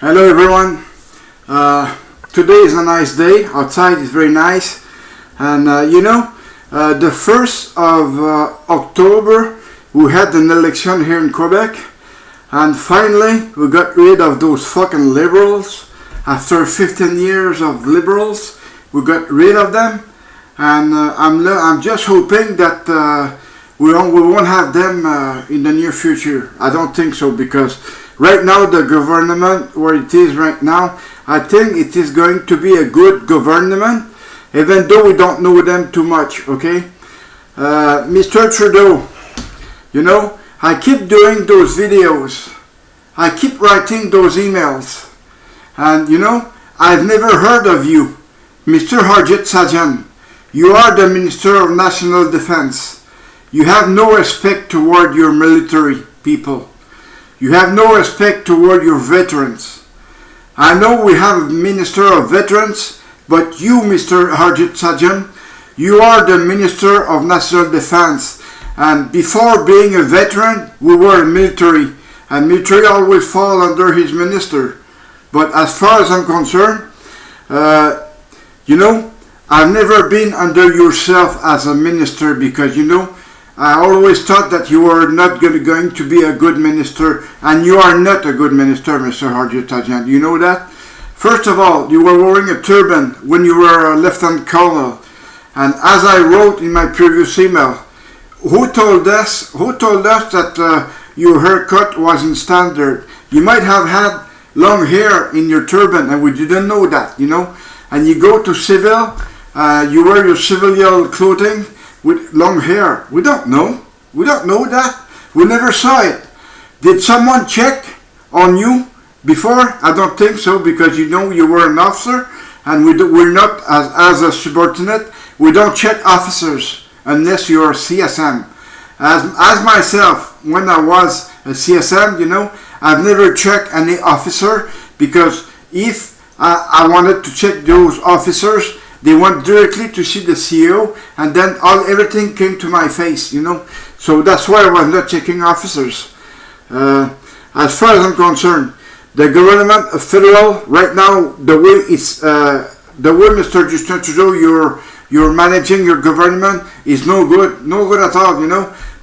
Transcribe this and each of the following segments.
Hello everyone. Today is a nice day. Outside is very nice. And the 1st of October we had an election here in Quebec. And finally we got rid of those fucking liberals. After 15 years of liberals, we got rid of them. And I'm just hoping that we won't have them in the near future. I don't think so, because right now the government where it is right now, I think it is going to be a good government, even though we don't know them too much, okay? Mr. Trudeau, I keep doing those videos. I keep writing those emails. And I've never heard of you. Mr. Harjit Sajjan, you are the Minister of National Defense. You have no respect toward your military people. You have no respect toward your veterans. I know we have a Minister of Veterans, but you, Mr. Harjit Sajjan, you are the Minister of National Defense. And before being a veteran, we were military. And military always fall under his minister. But as far as I'm concerned, I've never been under yourself as a minister, because I always thought that you were not going to be a good minister, and you are not a good minister, Mr. Harjit Sajjan. You know that? First of all, you were wearing a turban when you were a lieutenant colonel, and as I wrote in my previous email, who told us that your haircut wasn't standard? You might have had long hair in your turban, and we didn't know that, And you go to civil, you wear your civilian clothing with long hair. We don't know. We don't know that. We never saw it. Did someone check on you before? I don't think so, because you were an officer, and we're not as a subordinate. We don't check officers unless you're a CSM. As myself, when I was a CSM, I've never checked any officer, because if I wanted to check those officers, they went directly to see the CEO, and then everything came to my face, So that's why I was not checking officers. As far as I'm concerned, the government of federal right now, the way Mr. Justin Trudeau, you're managing your government is no good at all.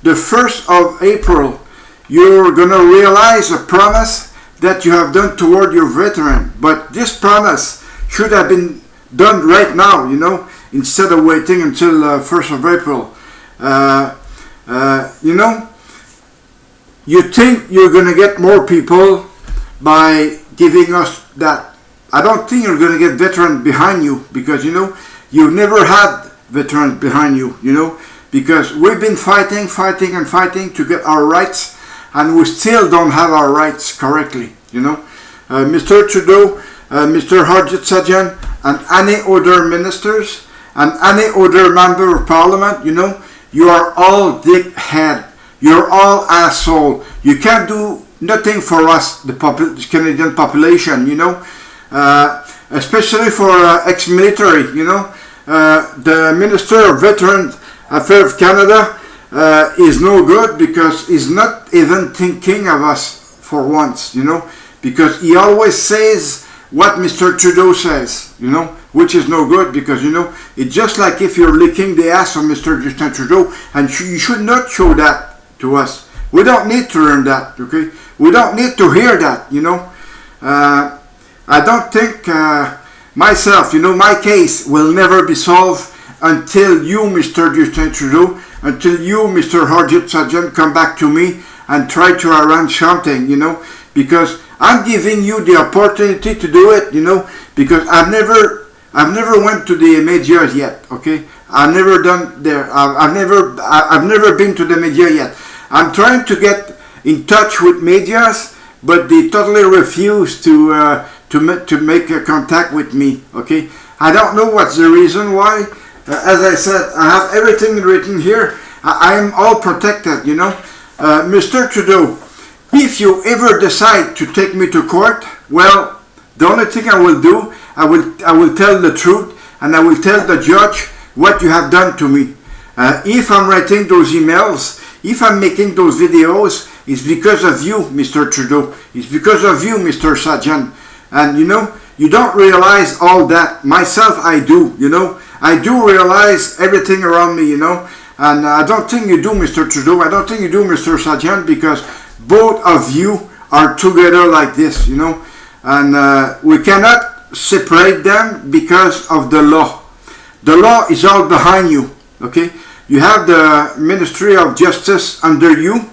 The 1st of April, you're gonna realize a promise that you have done toward your veteran, but this promise should have been done right now, instead of waiting until 1st of April. You think you're going to get more people by giving us that. I don't think you're going to get veterans behind you, because, you've never had veterans behind you, because we've been fighting to get our rights, and we still don't have our rights correctly, Mr. Trudeau, Mr. Harjit Sajjan, and any other ministers and any other member of parliament, you are all dickhead. You're all asshole. You can't do nothing for us, the Canadian population, especially for ex-military, the Minister of Veterans Affairs of Canada is no good, because he's not even thinking of us for once, because he always says what Mr. Trudeau says, which is no good, because, it's just like if you're licking the ass of Mr. Justin Trudeau, and you should not show that to us. We don't need to learn that, okay? We don't need to hear that, I don't think myself, my case will never be solved until you, Mr. Justin Trudeau, until you, Mr. Harjit Sajjan, come back to me and try to arrange something, because I'm giving you the opportunity to do it, because I've never went to the media yet, okay? I've never done there. I've never been to the media yet. I'm trying to get in touch with medias, but they totally refuse to make a contact with me, okay? I don't know what's the reason why. As I said, I have everything written here. I am all protected, Mr. Trudeau, if you ever decide to take me to court, well, the only thing I will do, I will tell the truth, and I will tell the judge what you have done to me. If I'm writing those emails, if I'm making those videos, it's because of you, Mr. Trudeau. It's because of you, Mr. Sajjan. And you know, you don't realize all that. Myself, I do, you know. I do realize everything around me, you know. And I don't think you do, Mr. Trudeau. I don't think you do, Mr. Sajjan, because both of you are together like this, you know. And we cannot separate them because of the law. The law is all behind you, okay? You have the Ministry of Justice under you.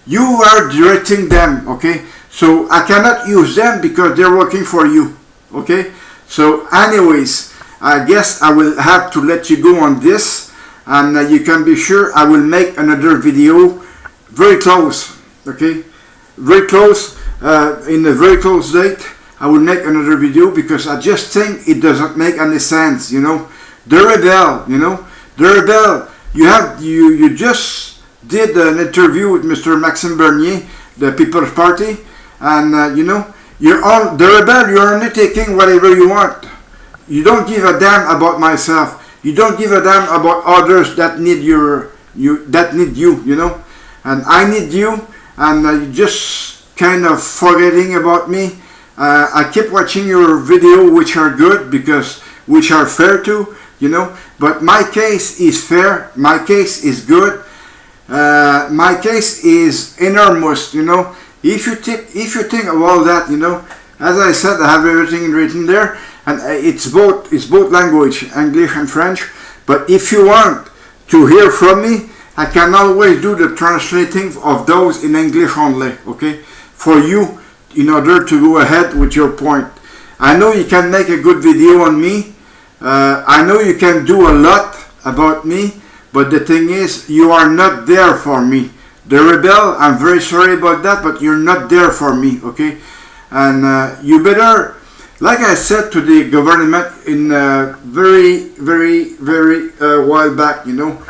You are directing them, okay? So I cannot use them because they're working for you, okay? So anyways, I guess I will have to let you go on this, and you can be sure I will make another video very close, okay? Very close, in a very close date, I will make another video because I just think it doesn't make any sense, you know? The rebel, you know? The rebel, you just did an interview with Mr. Maxime Bernier, the People's Party, and you know, you're all the rebel. You're only taking whatever you want. You don't give a damn about myself. You don't give a damn about others that need you, you know. And I need you, and you just kind of forgetting about me. I keep watching your video, which are good because which are fair too, you know. But my case is fair. My case is good. My case is enormous, you know. If you think of all that, you know, as I said, I have everything written there, and it's both language, English and French. But if you want to hear from me, I can always do the translating of those in English only, okay, for you, in order to go ahead with your point. I know you can make a good video on me. I know you can do a lot about me, but the thing is, you are not there for me. The rebel, I'm very sorry about that, but you're not there for me, okay? And you better, like I said to the government in very while back, you know,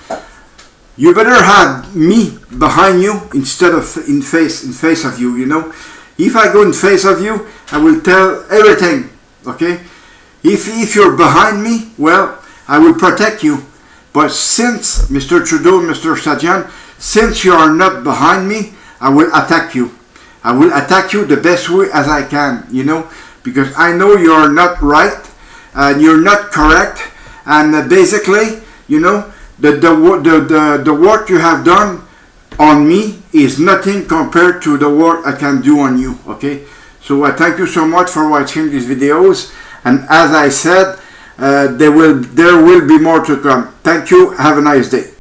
you better have me behind you instead of in face of you, you know. If I go in face of you, I will tell everything, okay? If you're behind me, well, I will protect you. But since, Mr. Trudeau, Mr. Sajjan, since you are not behind me, I will attack you. I will attack you the best way as I can, you know, because I know you're not right, and you're not correct, and basically, you know, the work you have done on me is nothing compared to the work I can do on you, okay? So I thank you so much for watching these videos, and as I said, there will be more to come. Thank you. Have a nice day.